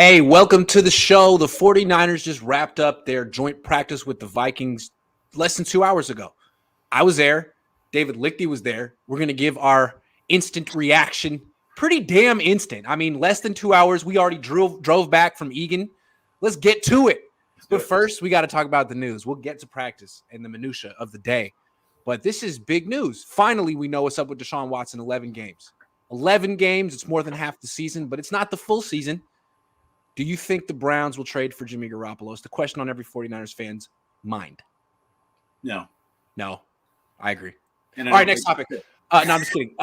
Hey, welcome to the show. The 49ers just wrapped up their joint practice with the Vikings less than 2 hours ago. I was there. David Liechty was there. We're going to give our instant reaction. Pretty damn instant. I mean, less than 2 hours. We already drove back from Egan. Let's get to it. But first, we got to talk about the news. We'll get to practice and the minutia of the day. But this is big news. Finally, we know what's up with Deshaun Watson. 11 games. 11 games. It's more than half the season, but it's not the full season. Do you think the Browns will trade for Jimmy Garoppolo? It's the question on every 49ers fan's mind. No, I agree. All right, next topic. No, I'm just kidding.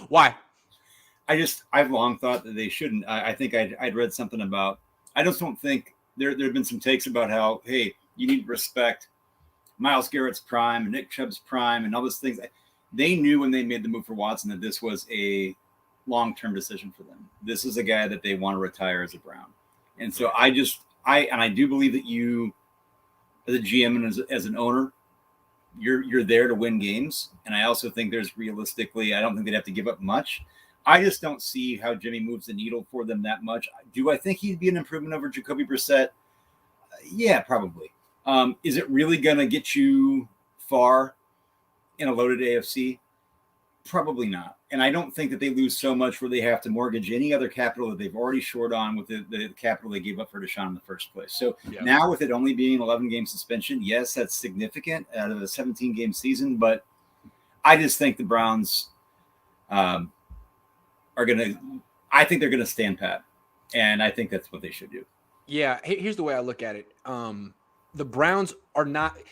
Why? I've long thought that they shouldn't. I think I'd read something about. I just don't think there have been some takes about how, hey, you need to respect Myles Garrett's prime and Nick Chubb's prime and all those things. They knew when they made the move for Watson that this was a long-term decision for them. This is a guy that they want to retire as a Brown. And so I do believe that you, as a GM and as an owner, you're there to win games. And I also think there's realistically, I don't think they'd have to give up much. I just don't see how Jimmy moves the needle for them that much. Do I think he'd be an improvement over Jacoby Brissett? Yeah, probably. Is it really going to get you far in a loaded AFC? Probably not. And I don't think that they lose so much where they have to mortgage any other capital that they've already shored on with the capital they gave up for Deshaun in the first place. So Now with it only being an 11-game suspension, yes, that's significant out of a 17-game season. But I just think the Browns I think they're going to stand pat. And I think that's what they should do. Yeah, here's the way I look at it. The Browns are not –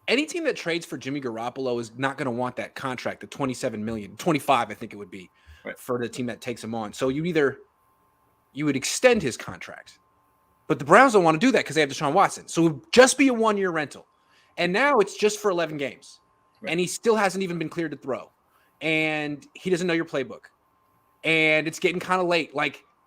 any team that trades for Jimmy Garoppolo is not going to want that contract, the $27 million, $25 I think it would be, right, for the team that takes him on. So you would extend his contract. But the Browns don't want to do that because they have Deshaun Watson. So it would just be a one-year rental. And now it's just for 11 games. Right. And he still hasn't even been cleared to throw. And he doesn't know your playbook. And it's getting kind of late.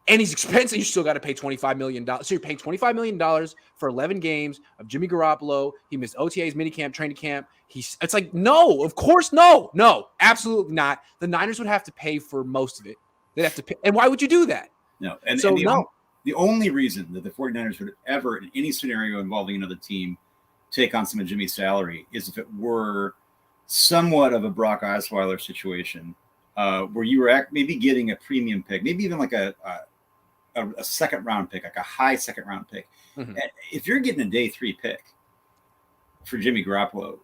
And he's expensive. You still got to pay $25 million. So you're paying $25 million for 11 games of Jimmy Garoppolo. He missed OTAs, minicamp, training camp. It's like, no, of course, no, absolutely not. The Niners would have to pay for most of it. They'd have to pay. And why would you do that? No. The only reason that the 49ers would ever, in any scenario involving another team, take on some of Jimmy's salary is if it were somewhat of a Brock Osweiler situation where you were maybe getting a premium pick, maybe even like a second round pick, like a high second round pick. Mm-hmm. If you're getting a day 3 pick for Jimmy Garoppolo,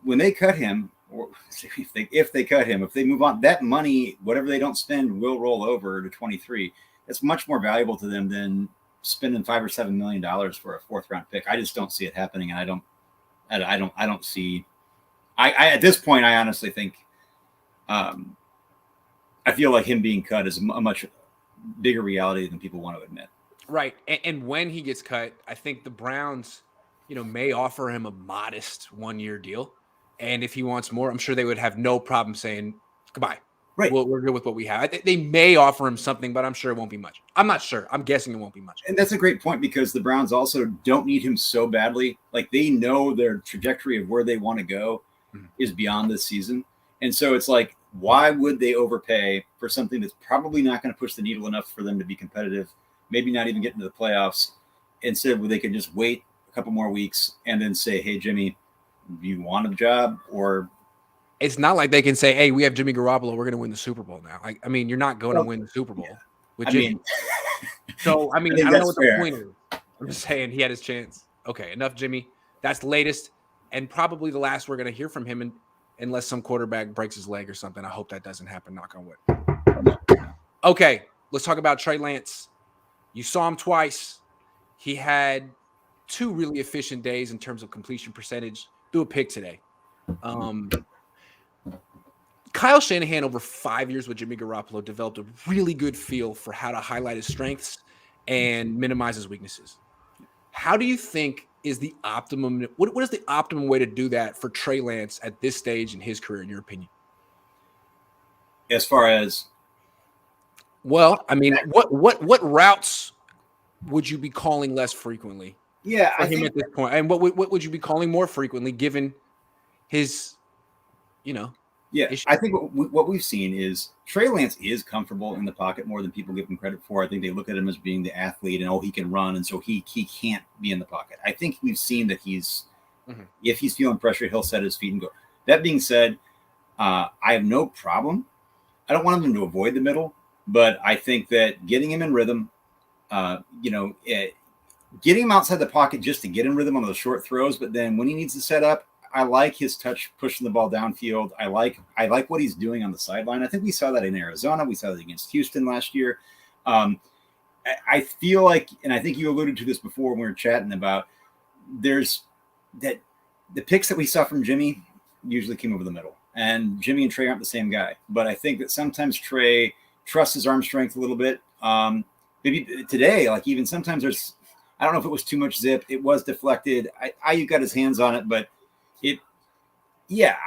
when they cut him, or if they move on, that money, whatever they don't spend, will roll over to 23. It's much more valuable to them than spending $5 or $7 million for a 4th round pick. I just don't see it happening, and I don't see. At this point, I honestly think. I feel like him being cut is a much bigger reality than people want to admit. Right. And when he gets cut, I think the Browns, may offer him a modest 1-year deal. And if he wants more, I'm sure they would have no problem saying goodbye. Right. We're good with what we have. They may offer him something, but I'm sure it won't be much. I'm not sure. I'm guessing it won't be much. And that's a great point because the Browns also don't need him so badly. Like they know their trajectory of where they want to go is beyond this season. And so it's like, why would they overpay for something that's probably not going to push the needle enough for them to be competitive, maybe not even get into the playoffs, instead where they could just wait a couple more weeks and then say, hey, Jimmy, do you want a job? Or it's not like they can say, hey, we have Jimmy Garoppolo, we're going to win the Super Bowl now. You're not going to win the Super Bowl with Jimmy. I don't know what the point is. I'm just saying he had his chance. Okay, enough Jimmy. That's the latest and probably the last we're going to hear from him unless some quarterback breaks his leg or something. I hope that doesn't happen, knock on wood. Okay, let's talk about Trey Lance. You saw him twice. He had 2 really efficient days in terms of completion percentage. Threw a pick today. Kyle Shanahan, over 5 years with Jimmy Garoppolo, developed a really good feel for how to highlight his strengths and minimize his weaknesses. How do you think is the optimum? What is the optimum way to do that for Trey Lance at this stage in his career, in your opinion? As far as, what routes would you be calling less frequently? Yeah, I think at this point, and what would you be calling more frequently, given his, Yeah, I think what we've seen is Trey Lance is comfortable in the pocket more than people give him credit for. I think they look at him as being the athlete and he can run, and so he can't be in the pocket. I think we've seen that if he's feeling pressure, he'll set his feet and go. That being said, I have no problem. I don't want him to avoid the middle, but I think that getting him in rhythm, getting him outside the pocket just to get in rhythm on those short throws, but then when he needs to set up, I like his touch pushing the ball downfield. I like what he's doing on the sideline. I think we saw that in Arizona. We saw that against Houston last year. I feel like, and I think you alluded to this before when we were chatting about, there's that the picks that we saw from Jimmy usually came over the middle, and Jimmy and Trey aren't the same guy. But I think that sometimes Trey trusts his arm strength a little bit. Maybe today, like even sometimes I don't know if it was too much zip. It was deflected. Ayuk got his hands on it, but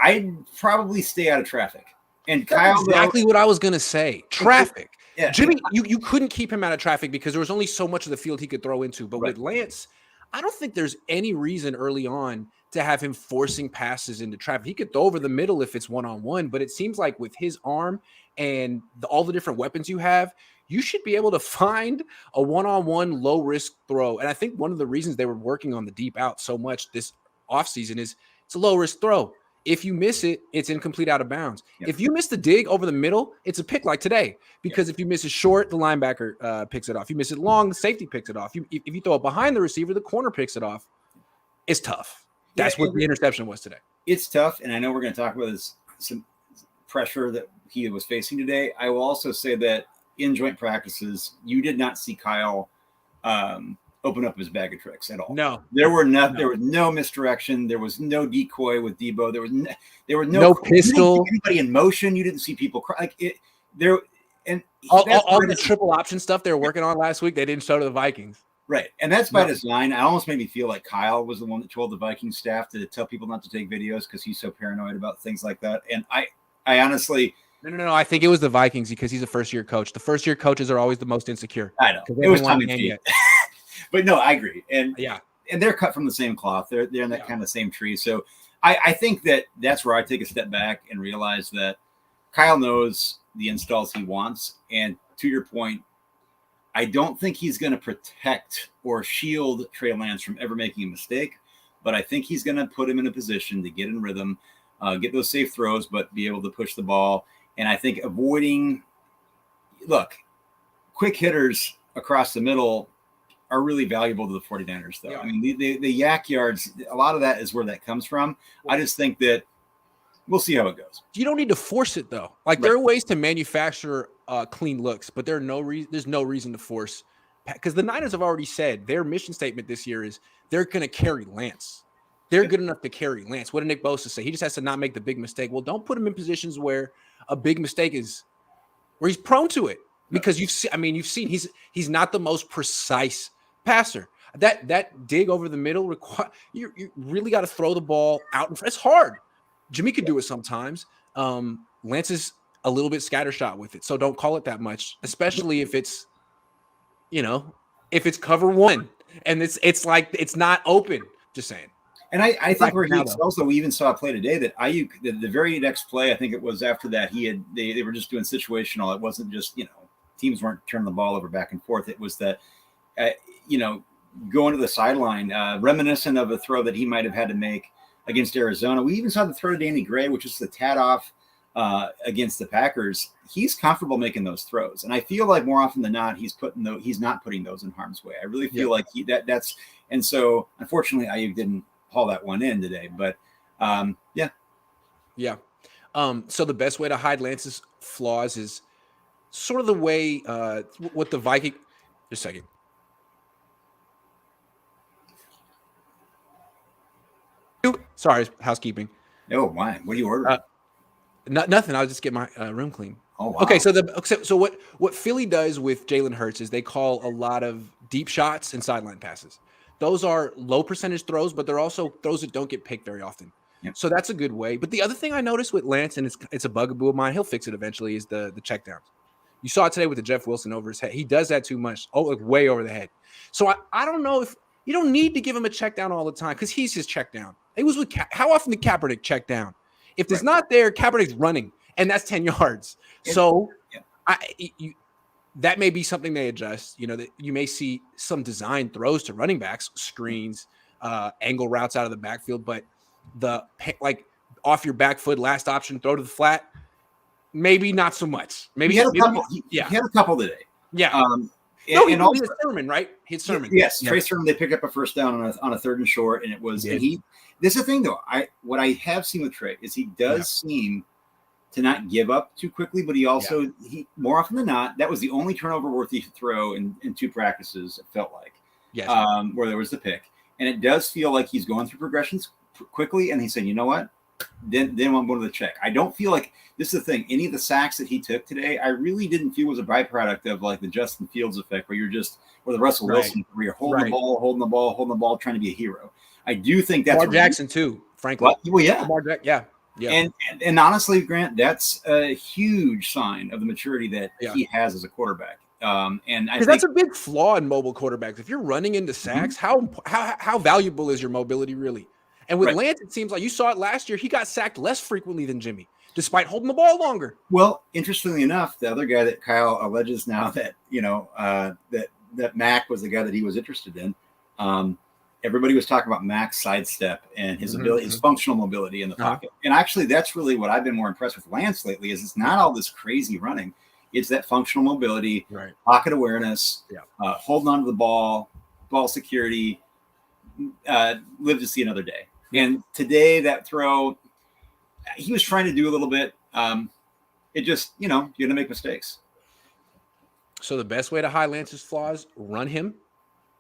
I'd probably stay out of traffic. And that's Kyle, exactly what I was gonna say. Traffic. Yeah. Jimmy, you couldn't keep him out of traffic because there was only so much of the field he could throw into. But Right. with Lance, I don't think there's any reason early on to have him forcing passes into traffic. He could throw over the middle if it's one-on-one, but it seems like with his arm and all the different weapons you have, you should be able to find a one-on-one low-risk throw. And I think one of the reasons they were working on the deep out so much this offseason is it's a low-risk throw. If you miss it, it's incomplete out of bounds. Yep. If you miss the dig over the middle, it's a pick like today. Because if you miss it short, the linebacker picks it off. You miss it long, the safety picks it off. If you throw it behind the receiver, the corner picks it off. It's tough. That's what the interception was today. It's tough, and I know we're going to talk about some pressure that he was facing today. I will also say that in joint practices, you did not see Kyle open up his bag of tricks at all. No, there was no misdirection. There was no decoy with Deebo. There was no pistol. You didn't see anybody in motion. You didn't see people cry. Like it. There and all the triple option stuff they were working on last week, they didn't show to the Vikings. Right, and that's by design. I almost made me feel like Kyle was the one that told the Vikings staff to tell people not to take videos because he's so paranoid about things like that. And I honestly. No. I think it was the Vikings because he's a first-year coach. The first-year coaches are always the most insecure. I know. It was tongue in cheek. But no, I agree. And and they're cut from the same cloth. They're in that kind of same tree. So I think that's where I take a step back and realize that Kyle knows the installs he wants. And to your point, I don't think he's going to protect or shield Trey Lance from ever making a mistake, but I think he's going to put him in a position to get in rhythm, get those safe throws, but be able to push the ball. And I think quick hitters across the middle are really valuable to the 49ers, though. Yeah. I mean, the yak yards, a lot of that is where that comes from. I just think that we'll see how it goes. You don't need to force it, though. Like, there are ways to manufacture clean looks, but there's no reason to force. Because the Niners have already said their mission statement this year is they're going to carry Lance. They're good enough to carry Lance. What did Nick Bosa say? He just has to not make the big mistake. Well, don't put him in positions where a big mistake is where he's prone to it. Because you've seen he's not the most precise passer. That dig over the middle you really got to throw the ball out in front. It's hard. Jimmy could do it sometimes. Lance is a little bit scattershot with it, so don't call it that much, especially if it's cover one and it's like it's not open. Just saying. And I think where he excels, though, we even saw a play today that Ayuk, the very next play, I think it was after that, they were just doing situational. It wasn't just, teams weren't turning the ball over back and forth. It was that, going to the sideline, reminiscent of a throw that he might have had to make against Arizona. We even saw the throw to Danny Gray, which was the tad off against the Packers. He's comfortable making those throws. And I feel like more often than not, he's not putting those in harm's way. I really feel like that's, and so unfortunately, Ayuk didn't haul that one in today, but so the best way to hide Lance's flaws is sort of the way what the Viking. Just a second. Sorry, housekeeping. Oh, why? What are you ordering? Nothing. I'll just get my room clean. Oh, wow. Okay, so what Philly does with Jalen Hurts is they call a lot of deep shots and sideline passes. Those are low percentage throws, but they're also throws that don't get picked very often. Yep. So that's a good way. But the other thing I noticed with Lance, and it's a bugaboo of mine, he'll fix it eventually, is the checkdowns. You saw it today with the Jeff Wilson over his head. He does that too much. Like way over the head. So I don't know if you don't need to give him a check down all the time because he's his check down. It was with how often did Kaepernick check down? If it's not there, Kaepernick's running, and that's 10 yards. So that may be something they adjust. That you may see some design throws to running backs, screens, angle routes out of the backfield, but the off your back foot, last option, throw to the flat, maybe not so much. Maybe he had a couple today. Yeah. He hit Sermon, right? Hit Sermon. Yes, Trey Sermon. They picked up a first down on a 3rd and short, and it was. And this is the thing, though. What I have seen with Trey is he does seem to not give up too quickly, but he also he more often than not, that was the only turnover worthy throw in 2 practices. It felt like, where there was the pick, and it does feel like he's going through progressions quickly, and he's saying, you know what, then I'm going to the check. I don't feel like this is the thing. Any of the sacks that he took today, I really didn't feel was a byproduct of like the Justin Fields effect, where the Russell Wilson, where you're holding the ball, trying to be a hero. I do think that's Lamar Jackson too, frankly. Well, yeah. Yeah. And honestly, Grant, that's a huge sign of the maturity that he has as a quarterback. And I think that's a big flaw in mobile quarterbacks. If you're running into sacks, how valuable is your mobility really? And with Lance, it seems like you saw it last year. He got sacked less frequently than Jimmy, despite holding the ball longer. Well, interestingly enough, the other guy that Kyle alleges now that that Mac was the guy that he was interested in. Everybody was talking about Mac's sidestep and his ability, his functional mobility in the pocket. And actually, that's really what I've been more impressed with Lance lately. Is it's not all this crazy running; it's that functional mobility, pocket awareness, holding on to the ball security. Live to see another day. And today, that throw, he was trying to do a little bit. It just, you're going to make mistakes. So the best way to hide Lance's flaws, run him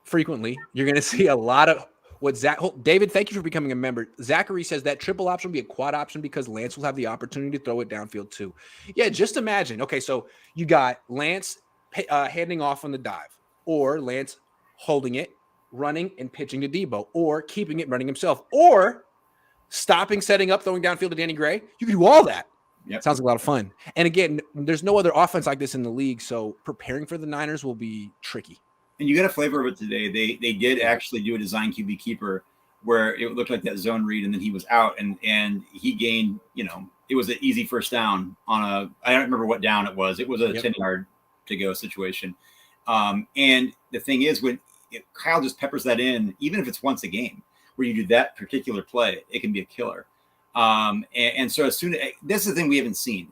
frequently. You're going to see a lot of what David, thank you for becoming a member. Zachary says that triple option will be a quad option because Lance will have the opportunity to throw it downfield too. Yeah, just imagine. Okay, so you got Lance handing off on the dive, or Lance holding it, running and pitching to Deebo, or keeping it, running himself, or stopping, setting up, throwing downfield to Danny Gray. You can do all that. Yep. Sounds like a lot of fun. And again, there's no other offense like this in the league, so preparing for the Niners will be tricky. And you got a flavor of it today. They did actually do a design QB keeper where it looked like that zone read, and then he was out, and he gained, it was an easy first down on I don't remember what down it was. It was a 10-yard to go situation. And the thing is, when Kyle just peppers that in, even if it's once a game, where you do that particular play, it can be a killer. And so this is the thing we haven't seen.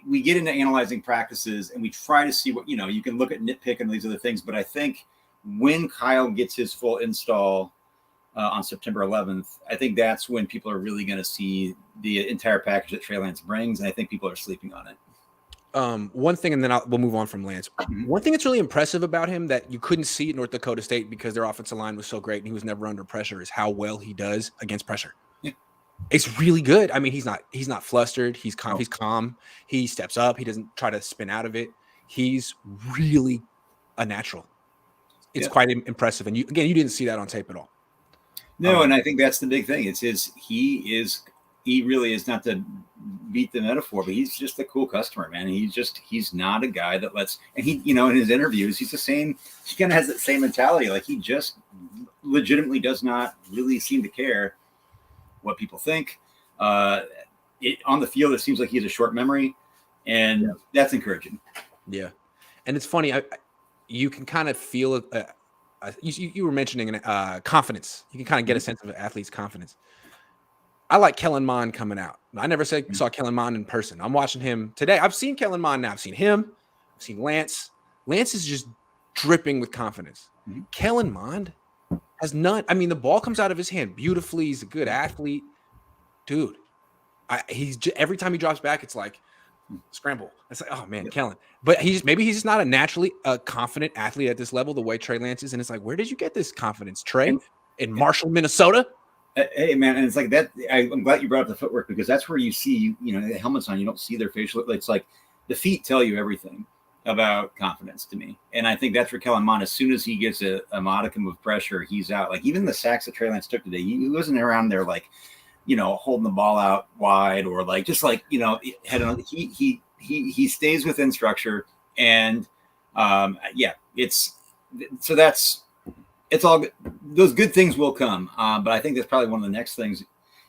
We get into analyzing practices and we try to see what, you can look at nitpick and these other things. But I think when Kyle gets his full install on September 11th, I think that's when people are really going to see the entire package that Trey Lance brings. And I think people are sleeping on it. One thing, and then we'll move on from Lance. One thing that's really impressive about him that you couldn't see at North Dakota State because their offensive line was so great and he was never under pressure is how well he does against pressure. Yeah. It's really good. I mean, he's not flustered. He's calm. He's calm. He steps up. He doesn't try to spin out of it. He's really a natural. It's quite impressive. And you didn't see that on tape at all. No, and I think that's the big thing. He really is, not to beat the metaphor, but he's just a cool customer, man. He's not a guy that and he, in his interviews, he's the same. He kind of has that same mentality. Like he just legitimately does not really seem to care what people think. On the field, it seems like he has a short memory, and that's encouraging. Yeah. And it's funny. You can kind of feel it. You were mentioning confidence. You can kind of get a sense of an athlete's confidence. I like Kellen Mond coming out. I never saw Kellen Mond in person. I'm watching him today. I've seen Kellen Mond now. I've seen him. I've seen Lance. Lance is just dripping with confidence. Mm-hmm. Kellen Mond has none. I mean, the ball comes out of his hand beautifully. He's a good athlete. Dude, every time he drops back, it's like scramble. It's like, oh, man, Kellen. But maybe he's just not a naturally confident athlete at this level the way Trey Lance is. And it's like, where did you get this confidence, Trey? In Marshall, Minnesota? Hey, man, and it's like that. I'm glad you brought up the footwork because that's where you see, the helmets on. You don't see their facial. It's like the feet tell you everything about confidence to me. And I think that's where Kellen Mond, as soon as he gets a modicum of pressure, he's out. Like even the sacks that Trey Lance took today, he wasn't around there like, holding the ball out wide or like just like, head on. He stays within structure. And it's all good. Those good things will come. But I think that's probably one of the next things,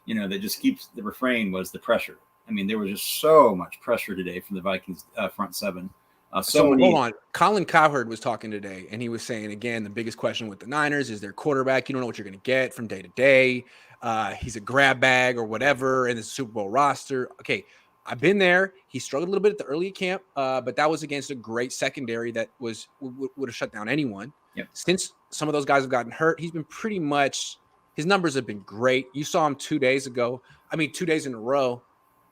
that just keeps the refrain was the pressure. I mean, there was just so much pressure today from the Vikings front seven. Hold on. Colin Cowherd was talking today, and he was saying, again, the biggest question with the Niners is their quarterback. You don't know what you're going to get from day to day. He's a grab bag or whatever in the Super Bowl roster. Okay, I've been there. He struggled a little bit at the early camp, but that was against a great secondary that would have shut down anyone. Yep. Since some of those guys have gotten hurt, he's been pretty much – his numbers have been great. You saw him 2 days ago. 2 days in a row.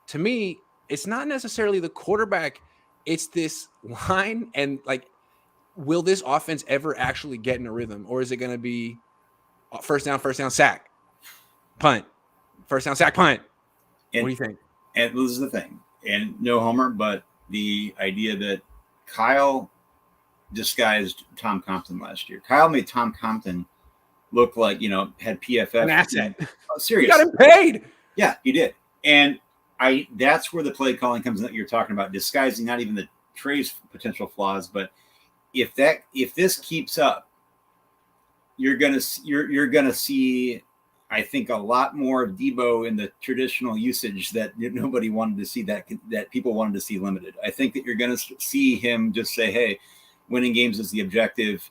To me, it's not necessarily the quarterback – it's this line, and will this offense ever actually get in a rhythm, or is it going to be first down, sack, punt, first down, sack, punt? What do you think? And this is the thing, and no homer, but the idea that Kyle disguised Tom Compton last year. Kyle made Tom Compton look like, had PFF. An asset. Serious. You got him paid. Yeah, he did. And that's where the play calling comes in that you're talking about, disguising not even the Trey's potential flaws, but if this keeps up, you're gonna see, I think, a lot more of Deebo in the traditional usage that nobody wanted to see, that people wanted to see limited. I think that you're gonna see him just say, "Hey, winning games is the objective.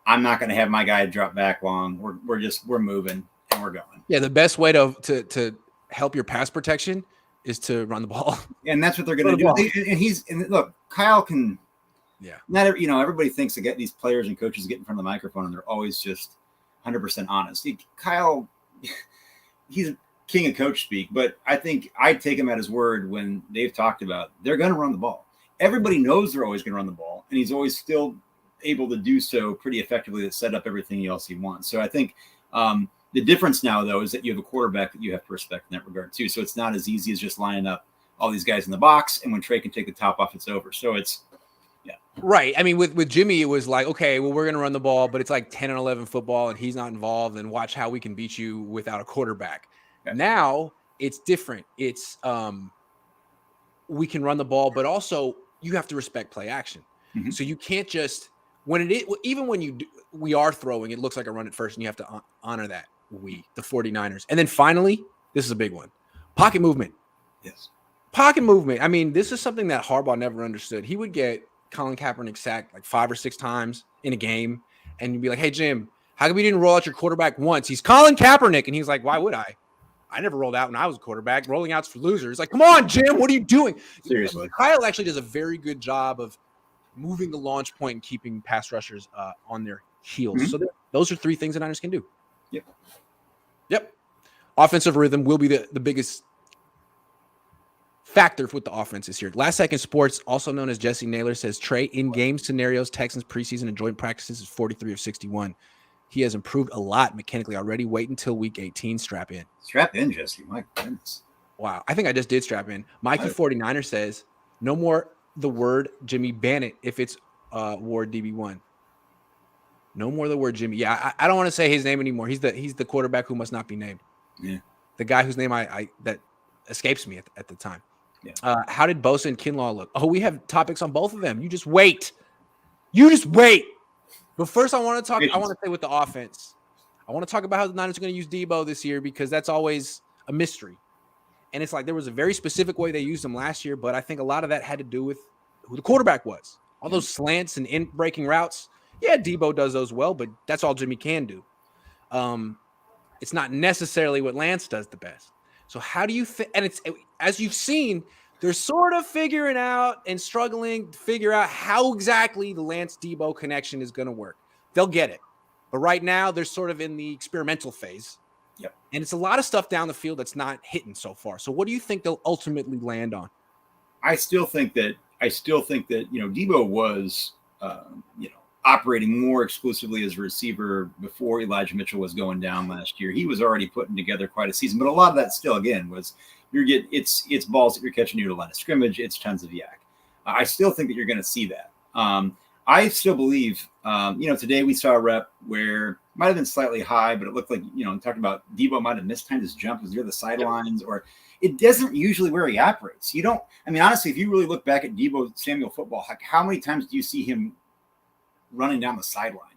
I'm not gonna have my guy drop back long. We're moving and we're going." Yeah, the best way to help your pass protection is to run the ball. And that's what they're going to do. And look, Kyle can, not everybody thinks to get these players and coaches get in front of the microphone and they're always just 100% honest. Kyle, he's king of coach speak, but I think I'd take him at his word when they've talked about they're going to run the ball. Everybody knows they're always going to run the ball, and he's always still able to do so pretty effectively to set up everything else he wants. So I think, the difference now, though, is that you have a quarterback that you have to respect in that regard, too. So it's not as easy as just lining up all these guys in the box, and when Trey can take the top off, it's over. So it's, Right. With Jimmy, it was like, okay, well, we're going to run the ball, but it's like 10 and 11 football, and he's not involved, and watch how we can beat you without a quarterback. Okay. Now, it's different. It's we can run the ball, but also you have to respect play action. Mm-hmm. So you can't just – even when we are throwing, it looks like a run at first, and you have to honor that. The 49ers. And then finally, this is a big one. Pocket movement. Yes. Pocket movement. This is something that Harbaugh never understood. He would get Colin Kaepernick sacked like 5 or 6 times in a game, and you'd be like, "Hey, Jim, how come you didn't roll out your quarterback once? He's Colin Kaepernick." And he's like, "Why would I? I never rolled out when I was a quarterback. Rolling out's for losers." Like, come on, Jim, what are you doing? Seriously. Kyle actually does a very good job of moving the launch point and keeping pass rushers on their heels. Mm-hmm. So those are 3 things the Niners can do. Yep. Offensive rhythm will be the biggest factor with the offense this year. Last Second Sports, also known as Jesse Naylor, says Trey in-game scenarios, Texans preseason and joint practices is 43 of 61. He has improved a lot mechanically already. Wait until week 18. Strap in. Strap in, Jesse. My goodness. Wow. I think I just did strap in. Mikey 49er says, no more the word Jimmy, ban it if it's Ward DB1. No more the word Jimmy. Yeah, I don't want to say his name anymore. He's the quarterback who must not be named. Yeah. The guy whose name I that escapes me at the time. Yeah. How did Bosa and Kinlaw look? Oh, we have topics on both of them. You just wait. But first, I want to say with the offense. I want to talk about how the Niners are going to use Deebo this year, because that's always a mystery. And it's like there was a very specific way they used him last year, but I think a lot of that had to do with who the quarterback was. All those slants and in-breaking routes. Yeah, Deebo does those well, but that's all Jimmy can do. It's not necessarily what Lance does the best. So how do you think? And it's, as you've seen, they're sort of figuring out and struggling to figure out how exactly the Lance Deebo connection is going to work. They'll get it. But right now, they're sort of in the experimental phase. Yep. And it's a lot of stuff down the field that's not hitting so far. So what do you think they'll ultimately land on? I still think that Deebo was, operating more exclusively as a receiver before Elijah Mitchell was going down last year. He was already putting together quite a season, but a lot of that still, again, was it's balls that you're catching near the line of scrimmage. It's tons of yak. I still think that you're going to see that. I still believe, today we saw a rep where it might have been slightly high, but it looked like, talking about Deebo might have mistimed his jump was near the sidelines, or it doesn't usually where he operates. Honestly, if you really look back at Deebo Samuel football, how many times do you see him running down the sideline?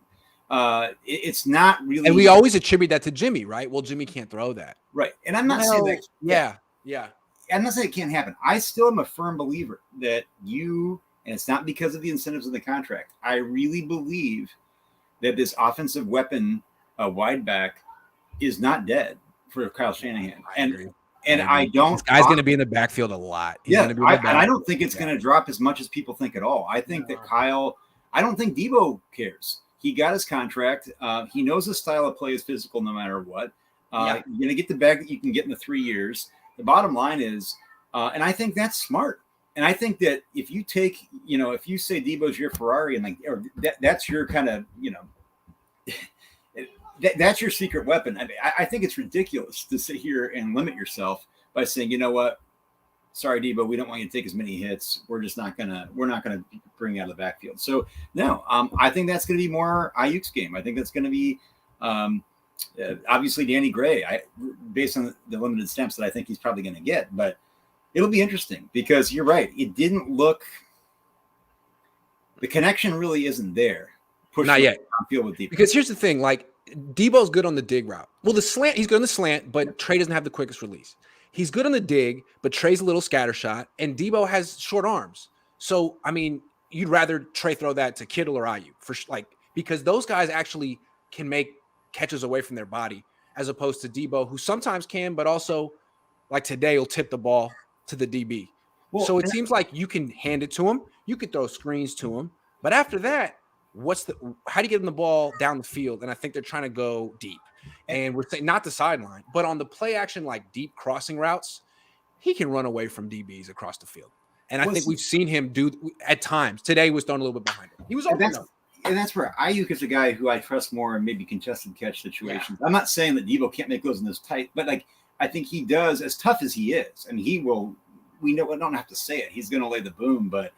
It's not really. And we always attribute that to Jimmy, right? Well, Jimmy can't throw that. Right. And I'm not saying that. Yeah. I'm not saying it can't happen. I still am a firm believer that and it's not because of the incentives of the contract. I really believe that this offensive weapon, wide back, is not dead for Kyle Shanahan. I don't. This guy's going to be in the backfield a lot. And I don't think it's going to drop as much as people think at all. I think that Kyle. I don't think Deebo cares. He got his contract. He knows his style of play is physical no matter what. You're going to get the bag that you can get in the 3 years. The bottom line is, and I think that's smart. And I think that if you take, if you say Deebo's your Ferrari and that's your kind of, that's your secret weapon. I mean, I think it's ridiculous to sit here and limit yourself by saying, you know what? Sorry, Deebo, we don't want you to take as many hits. We're not gonna bring you out of the backfield. So no, I think that's going to be more Ayuk's game. I think that's going to be obviously Danny Gray. Based on the limited snaps that I think he's probably going to get, but it'll be interesting because you're right. It didn't look. The connection really isn't there. Not yet. Field with Deebo. Because here's the thing: like Deebo's good on the dig route. Well, the slant, he's good on the slant, but Trey doesn't have the quickest release. He's good on the dig, but Trey's a little scatter shot, and Deebo has short arms. So, I mean, you'd rather Trey throw that to Kittle or Ayuk because those guys actually can make catches away from their body, as opposed to Deebo, who sometimes can, but also, like today, will tip the ball to the DB. Well, so it seems like you can hand it to him, you could throw screens to him, but after that, how do you get him the ball down the field? And I think they're trying to go deep. And we're saying not the sideline, but on the play action, like deep crossing routes, he can run away from DBs across the field. And I think we've seen him do at times. Today was thrown a little bit behind him. He was open. And that's where Ayuk is a guy who I trust more in maybe contested catch situations. Yeah. I'm not saying that Deebo can't make those in this tight, but I think he does, as tough as he is. And he will. We don't have to say it. He's going to lay the boom, but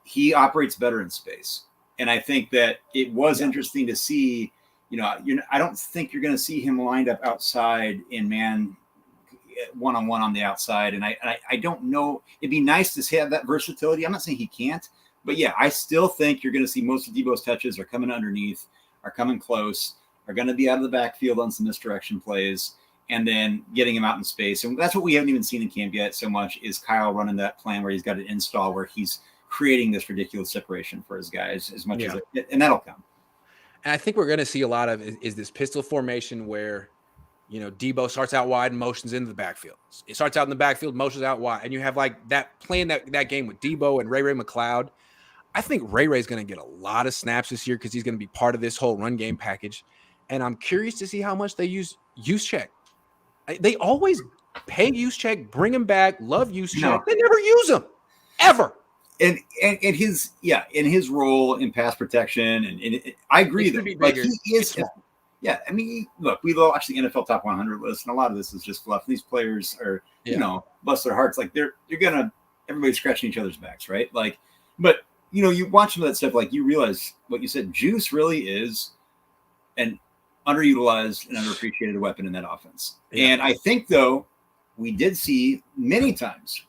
he operates better in space. And I think that it was interesting to see. I don't think you're going to see him lined up outside in man one-on-one on the outside. And I don't know. It'd be nice to have that versatility. I'm not saying he can't, but yeah, I still think you're going to see most of Deebo's touches are coming underneath, are coming close, are going to be out of the backfield on some misdirection plays, and then getting him out in space. And that's what we haven't even seen in camp yet so much is Kyle running that plan where he's got an install where he's creating this ridiculous separation for his guys as much as and that'll come. And I think we're going to see a lot of is this pistol formation where, Deebo starts out wide and motions into the backfield. It starts out in the backfield, motions out wide. And you have that playing that game with Deebo and Ray McLeod. I think Ray's going to get a lot of snaps this year because he's going to be part of this whole run game package. And I'm curious to see how much they use check. They always pay use check, bring him back, love use check. They never use him ever. And his role in pass protection and I agree that he is. Yeah, I mean, look, we watch the NFL Top 100 list, and a lot of this is just fluff. These players are, bless their hearts, everybody's scratching each other's backs, right? But you watch some of that stuff, you realize what you said. Juice really is an underutilized and underappreciated weapon in that offense. Yeah. And I think though we did see many times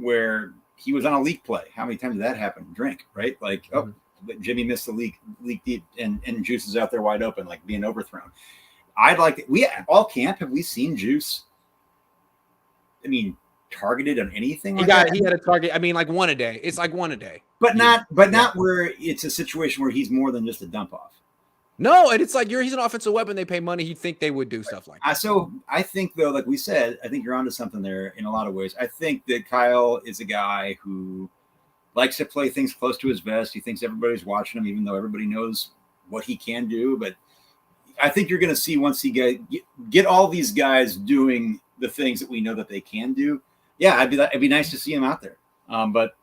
where he was on a leak play. How many times did that happen? Drink, right? Jimmy missed the leak deep, and Juice is out there wide open, being overthrown. We all camp. Have we seen Juice? I mean, targeted on anything? He had a target. I mean, one a day. It's one a day, but not where it's a situation where he's more than just a dump off. No, and it's he's an offensive weapon. They pay money. You'd think they would do stuff like that. So I think, though, like we said, I think you're onto something there in a lot of ways. I think that Kyle is a guy who likes to play things close to his vest. He thinks everybody's watching him, even though everybody knows what he can do. But I think you're going to see once he get all these guys doing the things that we know that they can do. Yeah, it'd be nice to see him out there. But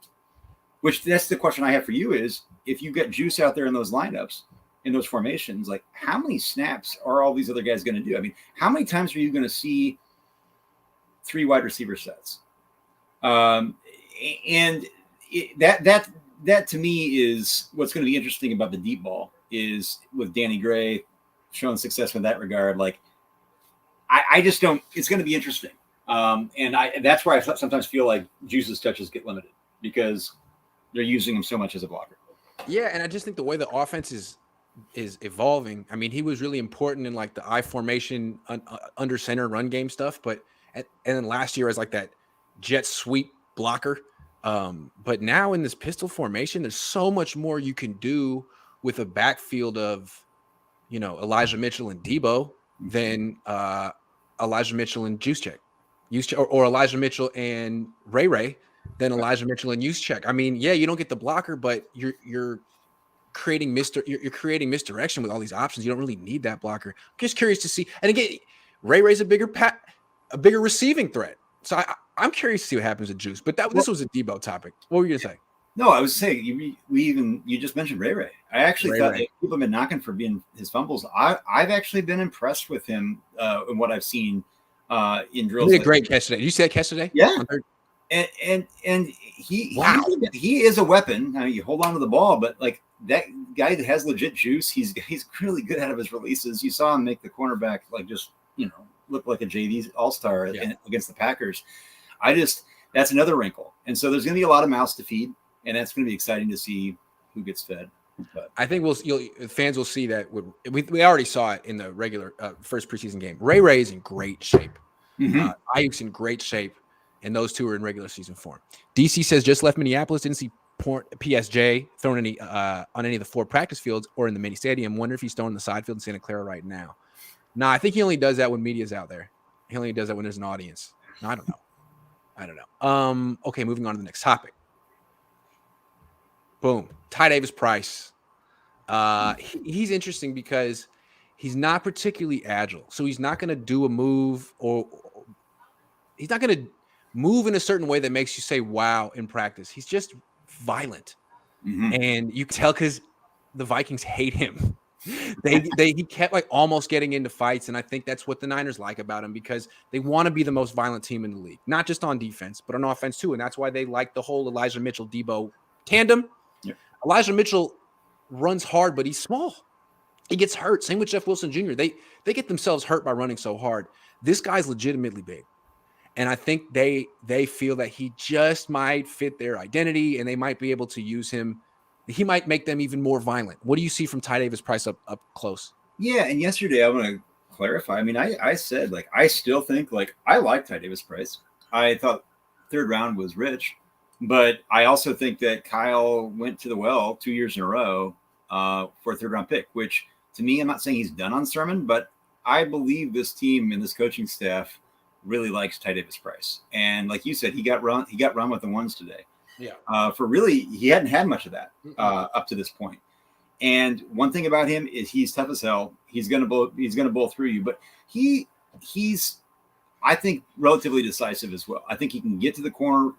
that's the question I have for you is if you get Juice out there in those lineups, in those formations, how many snaps are all these other guys going to do? I mean, how many times are you going to see 3 wide receiver sets? And that to me is what's going to be interesting about the deep ball is with Danny Gray showing success in that regard. I just don't. It's going to be interesting, and that's why I sometimes feel like Juice's touches get limited because they're using him so much as a blocker. Yeah, and I just think the way the offense is is evolving. I mean, he was really important in like the I formation under center run game stuff, but and then last year as like that jet sweep blocker. But now in this pistol formation, there's so much more you can do with a backfield of, Elijah Mitchell and Deebo than Elijah Mitchell and Juszczyk, or Elijah Mitchell and Ray than Elijah Mitchell and Juszczyk. I mean, yeah, you don't get the blocker, but you're creating you're creating misdirection with all these options. You don't really need that blocker. I'm just curious to see. And again, Ray's a bigger receiving threat. So I'm curious to see what happens with Juice. But this was a Deebo topic. What were you gonna say? No, I was saying you just mentioned Ray. I actually thought that people have been knocking for being his fumbles. I've actually been impressed with him in what I've seen in drills. He did a great catch today. Did you see that catch today? Yeah. And he is a weapon. Now you hold on to the ball, but like that guy that has legit juice, he's really good out of his releases. You saw him make the cornerback like just look like a JV all-star against the Packers. That's another wrinkle. And so there's going to be a lot of mouths to feed, and that's going to be exciting to see who gets fed. But I think fans will see that. We already saw it in the regular first preseason game. Ray is in great shape. Ayuk's in great shape, and those two are in regular season form. DC says just left Minneapolis, didn't see PSJ thrown any on any of the 4 practice fields or in the mini stadium. Wonder if he's throwing the side field in Santa Clara right now. Nah, I think he only does that when media's out there. He only does that when there's an audience. No, I don't know. Okay, moving on to the next topic. Boom. Ty Davis Price. He's interesting because he's not particularly agile. So he's not going to do a move or he's not going to move in a certain way that makes you say, wow, in practice. He's just violent. And you can tell because the Vikings hate him. He kept like almost getting into fights. And I think that's what the Niners like about him because they want to be the most violent team in the league, not just on defense, but on offense too. And that's why they like the whole Elijah Mitchell-Deebo tandem. Yep. Elijah Mitchell runs hard, but he's small. He gets hurt. Same with Jeff Wilson Jr. They get themselves hurt by running so hard. This guy's legitimately big. And I think they feel that he just might fit their identity and they might be able to use him. He might make them even more violent. What do you see from Ty Davis Price up close? Yeah, and yesterday I want to clarify. I mean, I said, like, I still think, like, I like Ty Davis Price. I thought 3rd round was rich. But I also think that Kyle went to the well 2 years in a row for a 3rd round pick, which to me, I'm not saying he's done on Sermon, but I believe this team and this coaching staff really likes Ty Davis Price. And like you said, he got run with the ones today. Yeah. For really, he hadn't had much of that up to this point. And one thing about him is he's tough as hell. He's gonna bowl through you, but he's I think relatively decisive as well. I think he can get to the corner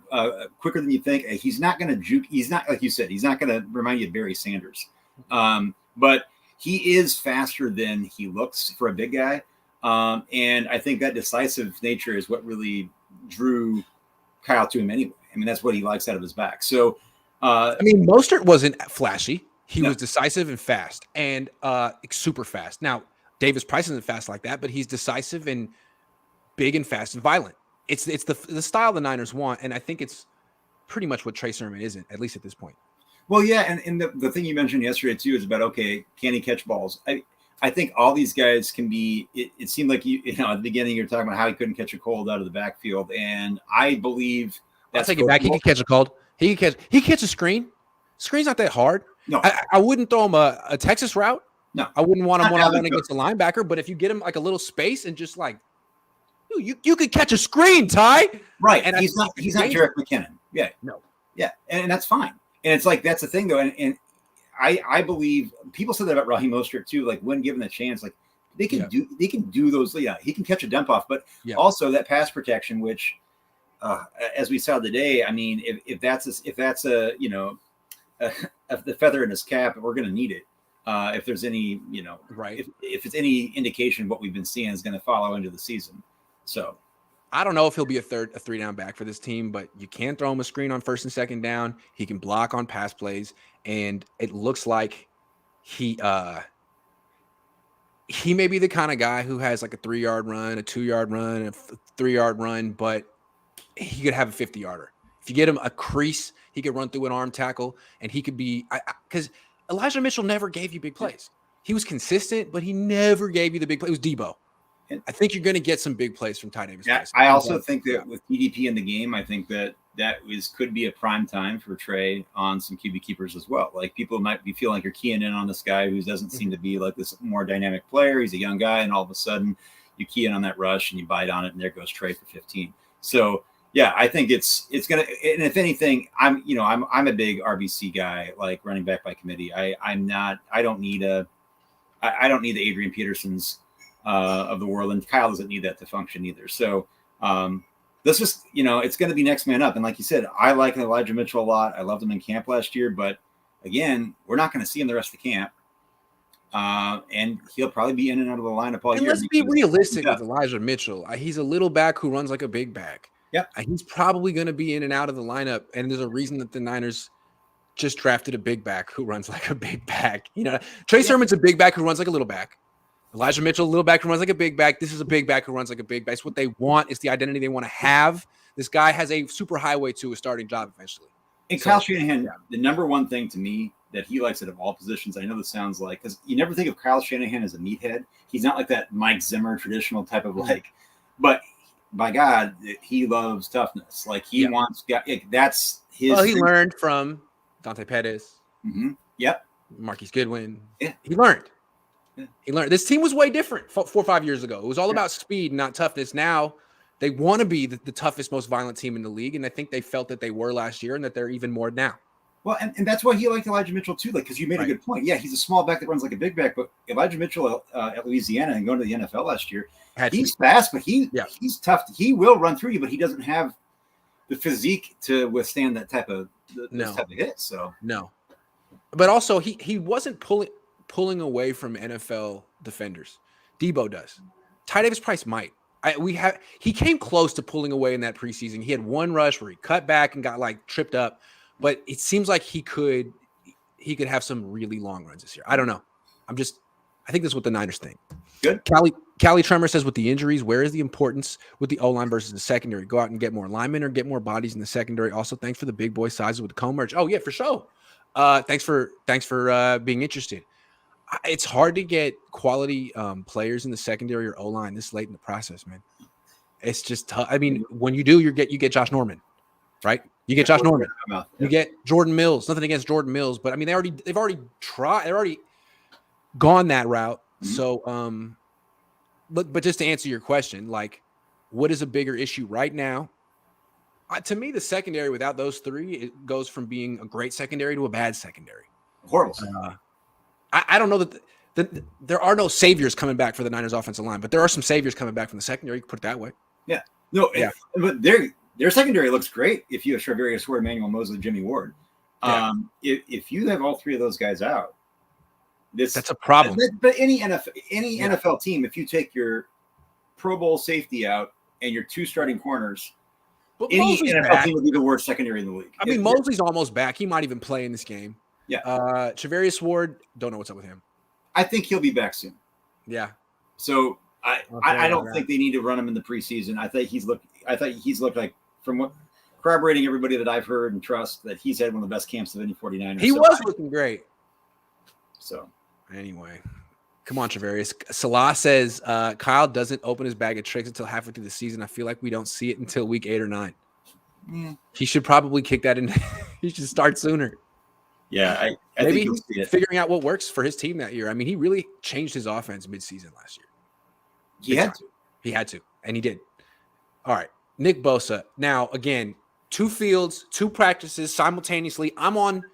quicker than you think. He's not going to juke. He's not, like you said, he's not going to remind you of Barry Sanders. But he is faster than he looks for a big guy. And I think that decisive nature is what really drew Kyle to him anyway. I mean, that's what he likes out of his back. So, I mean, Mostert wasn't flashy. He was decisive and fast and super fast. Now, Davis Price isn't fast like that, but he's decisive and big and fast and violent. It's the style the Niners want, and I think it's pretty much what Trey Sermon isn't, at least at this point. Well, yeah, and the thing you mentioned yesterday too is about, okay, can he catch balls? I think all these guys can be. It seemed like you know at the beginning you're talking about how he couldn't catch a cold out of the backfield, and I believe that's. I'll take it back. He can catch a cold. He can catch a screen. Screen's not that hard. No, I wouldn't throw him a Texas route. No, I wouldn't want him one-on-one against a linebacker. But if you get him like a little space and just like, you could catch a screen, Ty. Right, and he's not Jerick McKinnon. Yeah, no, yeah, and that's fine. And it's like that's the thing though, and I believe people said that about Raheem Mostert too. Like when given the chance, like they can do those. Yeah, he can catch a dump off, but also that pass protection, which as we saw today, I mean, if that's a you know the feather in his cap, we're going to need it. If there's any right, if it's any indication of what we've been seeing is going to follow into the season. So I don't know if he'll be a 3 down back for this team, but you can throw him a screen on 1st and 2nd down. He can block on pass plays, and it looks like he may be the kind of guy who has like a 3-yard run, a 2-yard run, a 3-yard run, but he could have a 50-yarder. If you get him a crease, he could run through an arm tackle, and he could be because Elijah Mitchell never gave you big plays. he was consistent, but he never gave you the big play. It was Deebo. I think you're going to get some big plays from Ty Davis. Yeah, I also think that with TDP in the game, I think that could be a prime time for Trey on some QB keepers as well. Like people might be feeling like you're keying in on this guy who doesn't seem to be like this more dynamic player. He's a young guy, and all of a sudden you key in on that rush and you bite on it, and there goes Trey for 15. So yeah, I think it's gonna. And if anything, I'm a big RBC guy, like running back by committee. I don't need the Adrian Petersons of the world, and Kyle doesn't need that to function either. So let's just, it's going to be next man up. And like you said, I like Elijah Mitchell a lot. I loved him in camp last year, but again, we're not going to see him the rest of the camp. And he'll probably be in and out of the lineup all year. Let's be realistic with Elijah Mitchell. He's a little back who runs like a big back. Yeah, he's probably going to be in and out of the lineup. And there's a reason that the Niners just drafted a big back who runs like a big back. Trey Sermon's a big back who runs like a little back. Elijah Mitchell, a little back who runs like a big back. This is a big back who runs like a big back. It's what they want. It's the identity they want to have. This guy has a super highway to a starting job eventually. And Kyle Shanahan, the number one thing to me that he likes out of all positions, I know this sounds like, because you never think of Kyle Shanahan as a meathead. He's not like that Mike Zimmer traditional type of but by God, he loves toughness. Like he wants, that's his. Well, he learned from Dante Pettis. Mm-hmm. Yep. Marquise Goodwin. Yeah. He learned. He learned. This team was way different 4 or 5 years ago. It was all about speed, not toughness. Now they want to be the toughest, most violent team in the league, and I think they felt that they were last year and that they're even more now. Well, and that's why he liked Elijah Mitchell too, because you made a good point. Yeah, he's a small back that runs like a big back, but Elijah Mitchell at Louisiana and going to the NFL last year, he's fast, but he's tough. He will run through you, but he doesn't have the physique to withstand that type of hit. So no, but also he wasn't pulling away from NFL defenders. Deebo does. Ty Davis Price might. He came close to pulling away in that preseason. He had one rush where he cut back and got like tripped up, but it seems like he could have some really long runs this year. I don't know. I think that's what the Niners think. Good. Callie Tremor says, with the injuries, where is the importance with the O-line versus the secondary? Go out and get more linemen or get more bodies in the secondary. Also, thanks for the big boy sizes with the Cohn merch. Oh yeah, for sure. Thanks for being interested. It's hard to get quality players in the secondary or O-line this late in the process, man. It's just tough. I mean, when you do, you get Josh Norman, right? You get Josh Norman. You get Jordan Mills. Nothing against Jordan Mills, but I mean, they've already tried. They've already gone that route. Mm-hmm. So, but just to answer your question, like, what is a bigger issue right now? To me, the secondary without those three, it goes from being a great secondary to a bad secondary. Horrible. I don't know that there are no saviors coming back for the Niners offensive line, but there are some saviors coming back from the secondary. You can put it that way. Yeah. No, but their secondary looks great if you have Trevarius Ward, Emmanuel Mosley, Jimmy Ward. If you have all three of those guys out, that's a problem. But any NFL team, if you take your Pro Bowl safety out and your two starting corners, but any Mosley's NFL back. team would be the worst secondary in the league. I mean, Mosley's almost back. He might even play in this game. Yeah. Trevarius Ward, don't know what's up with him. I think he'll be back soon. Yeah. So I don't think they need to run him in the preseason. I think he's looked like, from what corroborating everybody that I've heard and trust, that he's had one of the best camps of any 49ers. He was looking great. So anyway, come on, Trevarius. Salah says Kyle doesn't open his bag of tricks until halfway through the season. I feel like we don't see it until week 8 or 9. He should probably kick that in. He should start sooner. Yeah, I maybe think he's figuring out what works for his team that year. I mean, he really changed his offense midseason last year. He had to, and he did. All right, Nick Bosa. Now, again, 2 fields, 2 practices simultaneously. I'm on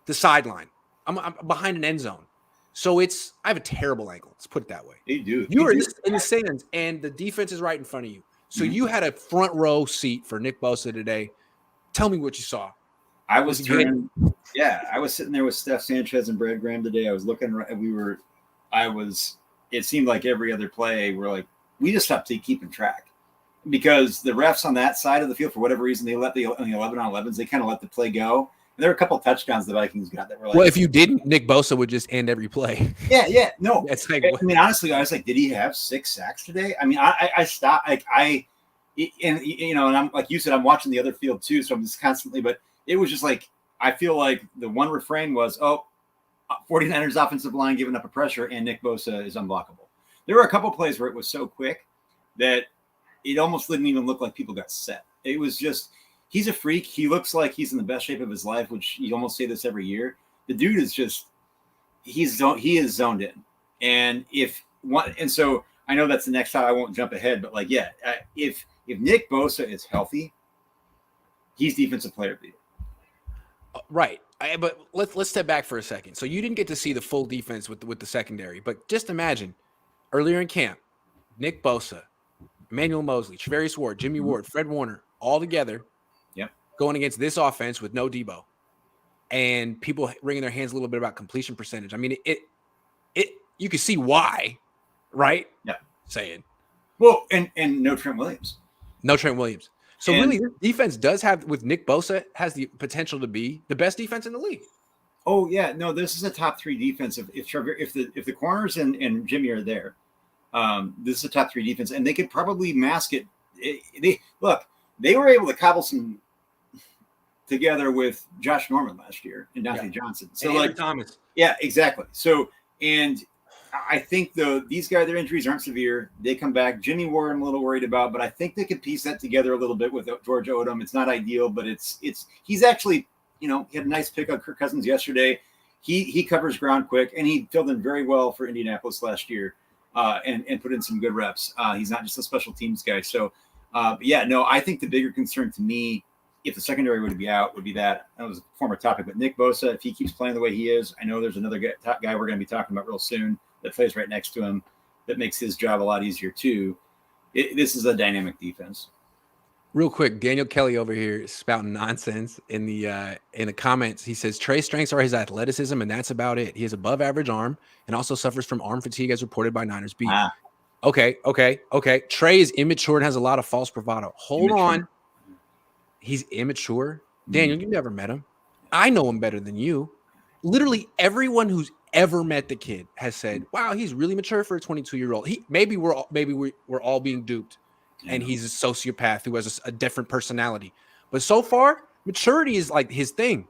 the sideline. I'm behind an end zone. So I have a terrible angle. Let's put it that way. You are in the stands, and the defense is right in front of you. So you had a front row seat for Nick Bosa today. Tell me what you saw. I was sitting there with Steph Sanchez and Brad Graham today. I was looking. It seemed like every other play, we're like, we just stopped keeping track because the refs on that side of the field, for whatever reason, they let the 11-on-11s, they kind of let the play go. And there were a couple of touchdowns the Vikings got that were like, well, if you didn't, Nick Bosa would just end every play. Yeah. No, it's like, I mean, honestly, I was like, did he have 6 sacks today? I mean, I stopped. And I'm like you said, I'm watching the other field too, so I'm just constantly. But it was just like, I feel like the one refrain was, 49ers offensive line giving up a pressure, and Nick Bosa is unblockable. There were a couple plays where it was so quick that it almost didn't even look like people got set. It was just, he's a freak. He looks like he's in the best shape of his life, which you almost say this every year. The dude is just, he is zoned in. And so I know that's the next time, I won't jump ahead, but if Nick Bosa is healthy, he's defensive player of the year. Right. But let's step back for a second. So you didn't get to see the full defense with the secondary, but just imagine earlier in camp, Nick Bosa, Emmanuel Mosley, Trevarius Ward, Jimmy Ward, Fred Warner, all together, going against this offense with no Deebo, and people wringing their hands a little bit about completion percentage. I mean, it you can see why, right? Yeah. Saying, well, and no Trent Williams. So really, this defense does have, with Nick Bosa, has the potential to be the best defense in the league. Oh yeah, no, this is a top 3 defense. If the corners and Jimmy are there, this is a top 3 defense, and they could probably mask it. They were able to cobble some together with Josh Norman last year and Dante Johnson. So and Thomas. Yeah, exactly. So, and I think these guys, their injuries aren't severe. They come back. Jimmy Ward, I'm a little worried about, but I think they could piece that together a little bit with George Odom. It's not ideal, but he's actually, he had a nice pick on Kirk Cousins yesterday. He covers ground quick, and he filled in very well for Indianapolis last year, and put in some good reps. He's not just a special teams guy. So, I think the bigger concern to me, if the secondary were to be out, would be that was a former topic. But Nick Bosa, if he keeps playing the way he is, I know there's another guy we're going to be talking about real soon that plays right next to him that makes his job a lot easier too. This is a dynamic defense. Real quick, Daniel Kelly over here is spouting nonsense in the comments. He says Trey's strengths are his athleticism, and that's about it. He has above average arm and also suffers from arm fatigue, as reported by Niners Beat. Okay. Trey is immature and has a lot of false bravado. Hold on. He's immature. Daniel, you never met him. I know him better than you. Literally everyone who's ever met the kid has said, "Wow, he's really mature for a 22-year-old." Maybe we're all being duped, and he's a sociopath who has a different personality. But so far, maturity is like his thing,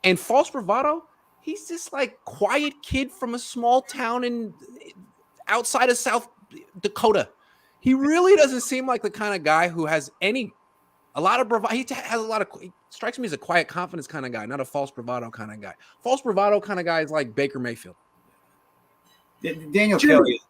and false bravado. He's this like quiet kid from a small town outside of South Dakota. He really doesn't seem like the kind of guy who has a lot of bravado. He has a lot of. He strikes me as a quiet confidence kind of guy, not a false bravado kind of guy. False bravado kind of guy is like Baker Mayfield. Daniel Kelly,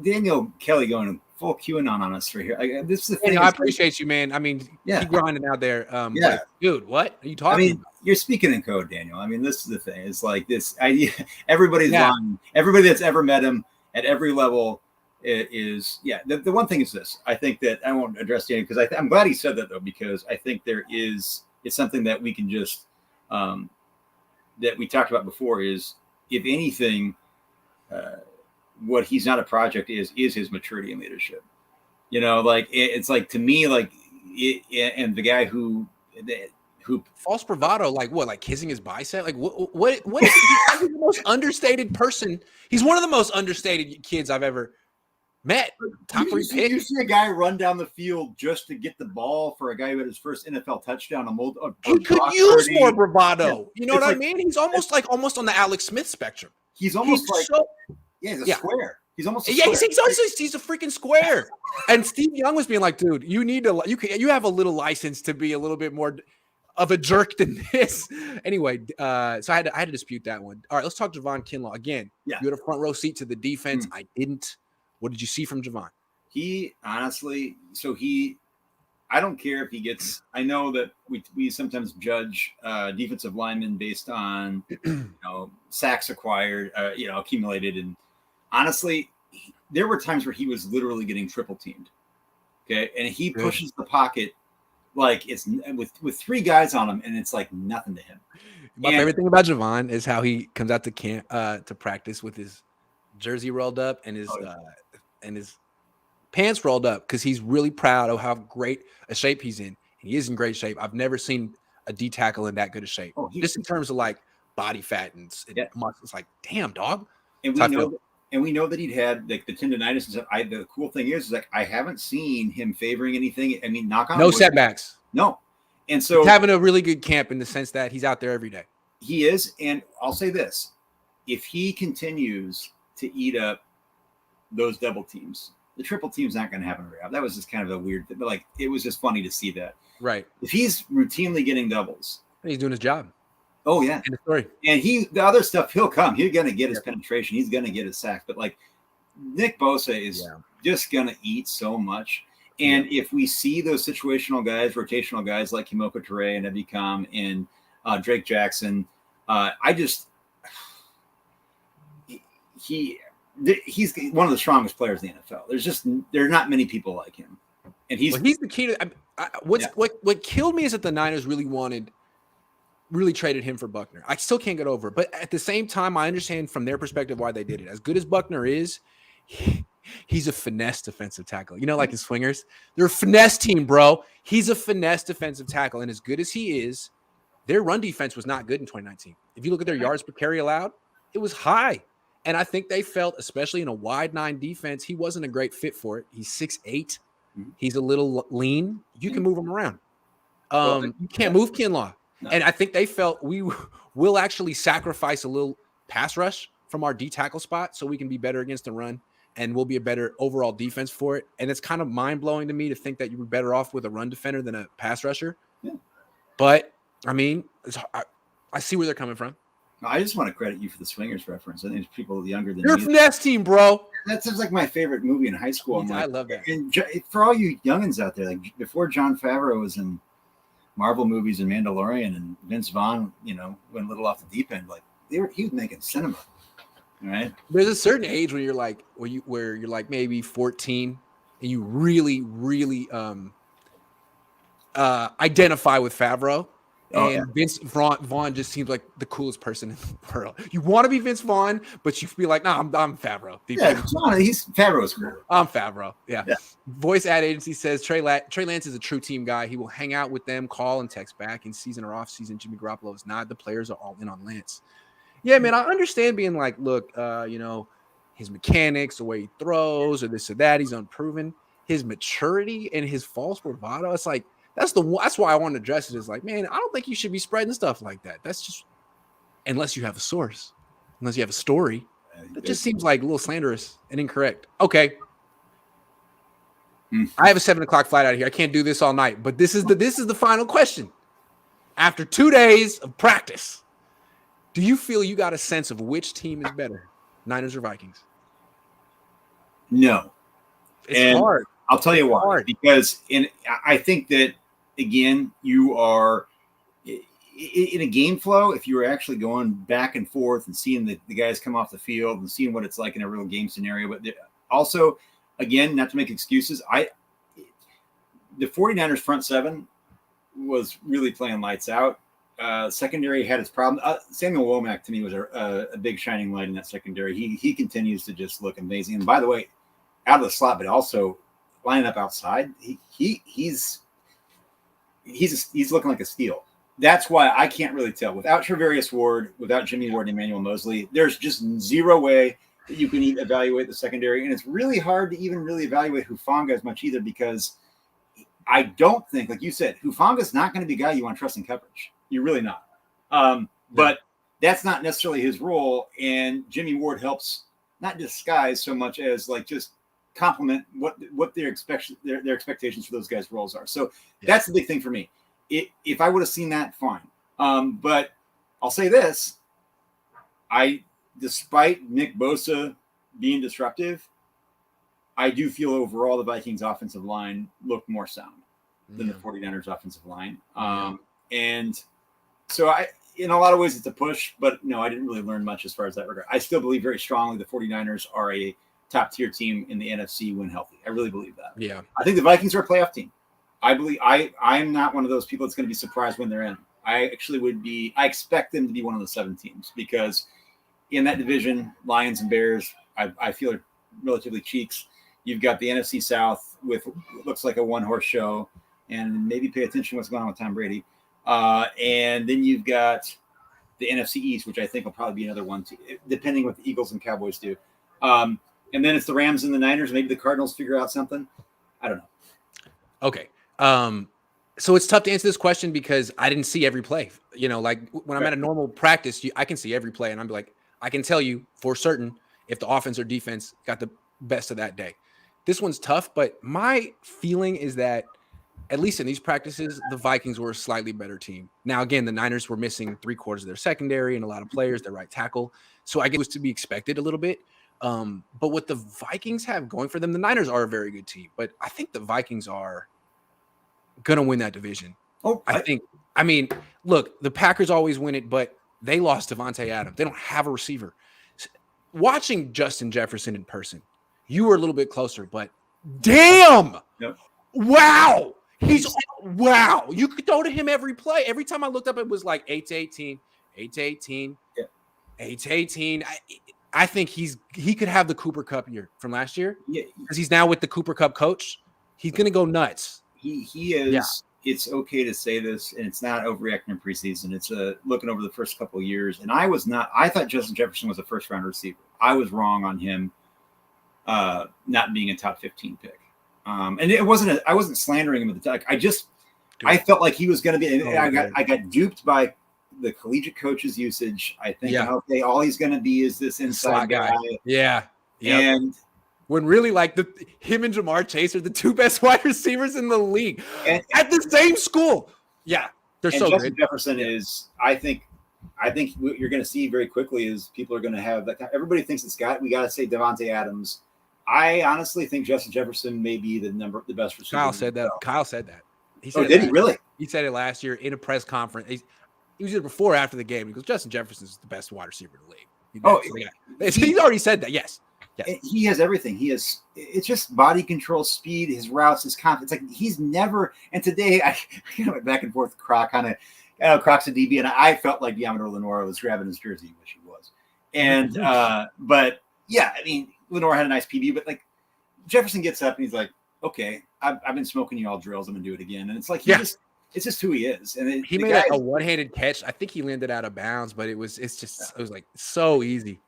Daniel Kelly going full QAnon on us right here. This is the thing. I appreciate you, man. I mean, keep grinding out there. But, dude, what are you talking about? You're speaking in code, Daniel. I mean, this is the thing. It's like this idea. Everybody's lying. Everybody that's ever met him at every level is the one thing is this. I think that I won't address Daniel because I'm glad he said that though, because I think it's something that we can just that we talked about before is, if anything, what he's not a project is his maturity and leadership. It's like, to me, and the guy who false bravado, like what, like kissing his bicep, like what is he's the most understated person. He's one of the most understated kids I've ever met. Top 3 pick. You see a guy run down the field just to get the ball for a guy who had his first NFL touchdown. He could use more bravado. You know what I mean? He's almost on the Alex Smith spectrum. He's almost he's a square. He's almost a square. He's a freaking square. And Steve Young was being like, dude, you have a little license to be a little bit more of a jerk than this. Anyway, so I had to dispute that one. All right, let's talk Javon Kinlaw again. Yeah. You had a front row seat to the defense. I didn't. What did you see from Javon? He honestly, I don't care if he gets. I know that we sometimes judge defensive linemen based on sacks acquired, accumulated, and honestly, there were times where he was literally getting triple teamed. Okay, and he pushes the pocket like it's with 3 guys on him, and it's like nothing to him. My favorite thing about Javon is how he comes out to camp to practice with his jersey rolled up and his pants rolled up, because he's really proud of how great a shape he's in. And he is in great shape. I've never seen a D tackle in that good a shape. Just in terms of like body fat and muscle. It's like, damn, dog. And we know that he'd had like the tendonitis and stuff. The cool thing is like I haven't seen him favoring anything. I mean, knock on wood. No setbacks. No. And so he's having a really good camp in the sense that he's out there every day. He is. And I'll say this. if he continues to eat up those double teams, the triple team's not going to happen very often. That was just kind of a weird thing, but like it was just funny to see that. Right. If he's routinely getting doubles, he's doing his job. Oh yeah. End of story. And the other stuff, he'll come. He's going to get his penetration. He's going to get his sacks. But like Nick Bosa is just going to eat so much. And if we see those situational guys, rotational guys like Kimoko Toure and Ebby Kam and Drake Jackson, he's one of the strongest players in the NFL. There are not many people like him. And he's the key to what killed me is that the Niners really traded him for Buckner. I still can't get over it. But at the same time, I understand from their perspective why they did it. As good as Buckner is, he's a finesse defensive tackle. You know, like in swingers, they're a finesse team, bro. He's a finesse defensive tackle. And as good as he is, their run defense was not good in 2019. If you look at their yards per carry allowed, it was high. And I think they felt, especially in a wide 9 defense, he wasn't a great fit for it. He's 6'8". He's a little lean. You can move him around. You can't move Kinlaw. No. And I think they felt we will actually sacrifice a little pass rush from our D tackle spot so we can be better against the run, and we'll be a better overall defense for it. And it's kind of mind-blowing to me to think that you were better off with a run defender than a pass rusher. Yeah. But, I mean, I see where they're coming from. I just want to credit you for the Swingers reference. I think there's people younger than you're a finesse team, bro. That sounds like my favorite movie in high school. I love that. And for all you youngins out there, like before Jon Favreau was in Marvel movies and Mandalorian, and Vince Vaughn, went a little off the deep end. Like he was making cinema, right? There's a certain age when you're like, where you're like maybe 14, and you really, really identify with Favreau. And Vince Vaughn just seems like the coolest person in the world. You want to be Vince Vaughn, but you feel like, I'm Favreau. Favreau's cool. I'm Favreau. Yeah. Voice ad agency says Trey Lance is a true team guy. He will hang out with them, call and text back in season or off season. Jimmy Garoppolo is not. The players are all in on Lance. Yeah, man, I understand being like, look, his mechanics, the way he throws, or this or that, he's unproven. His maturity and his false bravado. It's like, that's why I want to address it. Is like, man, I don't think you should be spreading stuff like that. That's just, unless you have a source, unless you have a story, that just seems like a little slanderous and incorrect. Okay. I have a 7:00 flight out of here. I can't do this all night, but this is the final question. After 2 days of practice, do you feel you got a sense of which team is better, Niners or Vikings? No. It's hard. I'll tell you why. Because I think that, again, you are in a game flow. If you were actually going back and forth and seeing the guys come off the field and seeing what it's like in a real game scenario, but also, again, not to make excuses, the 49ers front seven was really playing lights out. Secondary had its problem. Samuel Womack, to me, was a big shining light in that secondary. He continues to just look amazing. And by the way, out of the slot, but also lining up outside, he's looking like a steal. That's why I can't really tell. Without Travarius Ward, without Jimmy Ward and Emmanuel Mosley, there's just zero way that you can even evaluate the secondary. And it's really hard to even really evaluate Hufanga as much either, because I don't think, like you said, Hufanga's not going to be a guy you want to trust in coverage. You're really not. But that's not necessarily his role. And Jimmy Ward helps not disguise so much as like just complement what their expectations for those guys' roles are. So that's the big thing for me. If I would have seen that, fine. But I'll say this: despite Nick Bosa being disruptive, I do feel overall the Vikings offensive line looked more sound than the 49ers offensive line. And so in a lot of ways it's a push, but no, I didn't really learn much as far as that regard. I still believe very strongly the 49ers are a top tier team in the NFC when healthy. I really believe that. Yeah. I think the Vikings are a playoff team. I believe I'm not one of those people that's going to be surprised when they're in. I expect them to be one of the 7 teams, because in that division, Lions and Bears, I feel are relatively cheeks. You've got the NFC South with what looks like a one-horse show, and maybe pay attention to what's going on with Tom Brady. And then you've got the NFC East, which I think will probably be another one, too, depending what the Eagles and Cowboys do. And then it's the Rams and the Niners. Maybe the Cardinals figure out something. I don't know. Okay. So it's tough to answer this question because I didn't see every play. Like when I'm at a normal practice, I can see every play, and I'm like, I can tell you for certain if the offense or defense got the best of that day. This one's tough, but my feeling is that at least in these practices, the Vikings were a slightly better team. Now, again, the Niners were missing 3/4 of their secondary and a lot of players, their right tackle. So I guess it was to be expected a little bit. But what the Vikings have going for them, the Niners are a very good team, but I think the Vikings are going to win that division. Oh, I mean, look, the Packers always win it, but they lost Devontae Adams. They don't have a receiver. Watching Justin Jefferson in person, you were a little bit closer, but damn! Yep. Wow! Wow! You could throw to him every play. Every time I looked up, it was like 8-18, 8-18, 8-18. I think he could have the Cooper Cup year from last year because he's now with the Cooper Cup coach. He's going to go nuts. He is. Yeah. It's okay to say this, and it's not overreacting in preseason. It's looking over the first couple of years. And I thought Justin Jefferson was a first-round receiver. I was wrong on him not being a top 15 pick. And I wasn't slandering him at the time. I felt like he was going to be. I got duped by the collegiate coach's usage. I think okay, all he's going to be is this inside guy. Yeah. Yep. And when really like him and Jamar Chase are the two best wide receivers in the league at the same school. Yeah, they're so Justin good. Jefferson is. I think what you're going to see very quickly is people are going to have that. Everybody thinks we got to say Devontae Adams. I honestly think Justin Jefferson may be the best receiver. Kyle said that. Kyle said that. He really? He said it last year in a press conference. He was either before or after the game. He goes, Justin Jefferson is the best wide receiver in the league. He's already said that. Yes. He has everything. It's just body control, speed, his routes, his confidence. Like he's never. And today I went back and forth with Croc Croc's a DB, and I felt like Yamador Lenore was grabbing his jersey, which he was. And but yeah, I mean, Lenore had a nice PB, but like Jefferson gets up and he's like, okay, I've been smoking you all drills. I'm gonna do it again. And it's like it's just who he is. And he made a one-handed catch. I think he landed out of bounds, but it was like so easy.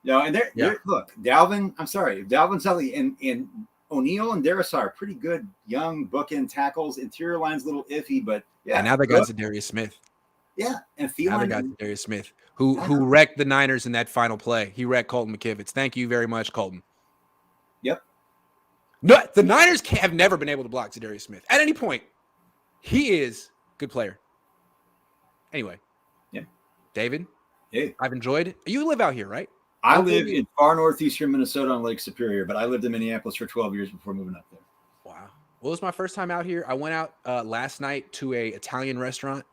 No, and look, Dalvin. I'm sorry, Dalvin's healthy, and O'Neal and Darrisaw are pretty good young bookend tackles. Interior line's a little iffy, but yeah. And now they got Zadarius Smith. Yeah, and now they got Zadarius Smith, who wrecked the Niners in that final play. He wrecked Colton McKivitz. Thank you very much, Colton. Yep. No, the Niners have never been able to block Zadarius Smith at any point. He is a good player. Anyway, yeah, David. Hey, I've enjoyed it. You live out here, right? I live in far northeastern Minnesota on Lake Superior, but I lived in Minneapolis for 12 years before moving up there. Wow. Well, it was my first time out here. I went out last night to a Italian restaurant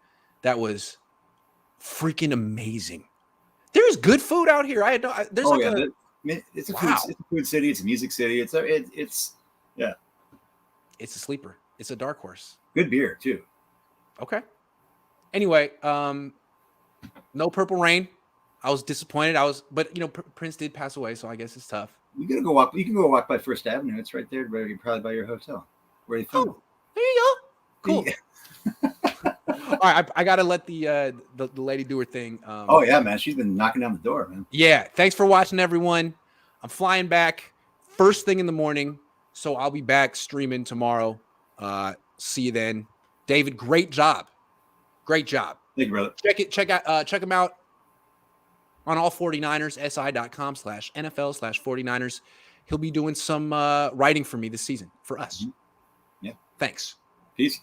that was freaking amazing. There's good food out here. It's a food city. It's a music city. It's a sleeper. It's a dark horse. Good beer too. Okay. Anyway, no Purple Rain. I was disappointed. But Prince did pass away, so I guess it's tough. You can go walk by First Avenue. It's right there, probably by your hotel. Where you filmed. There you go. Cool. All right, I gotta let the lady do her thing. Yeah, man, she's been knocking down the door, man. Yeah, thanks for watching, everyone. I'm flying back first thing in the morning, so I'll be back streaming tomorrow. See you then, David. Great job. Thank you, brother. Check him out on all 49ers, si.com/NFL/49ers. He'll be doing some writing for me this season for us. Yeah. Thanks. Peace.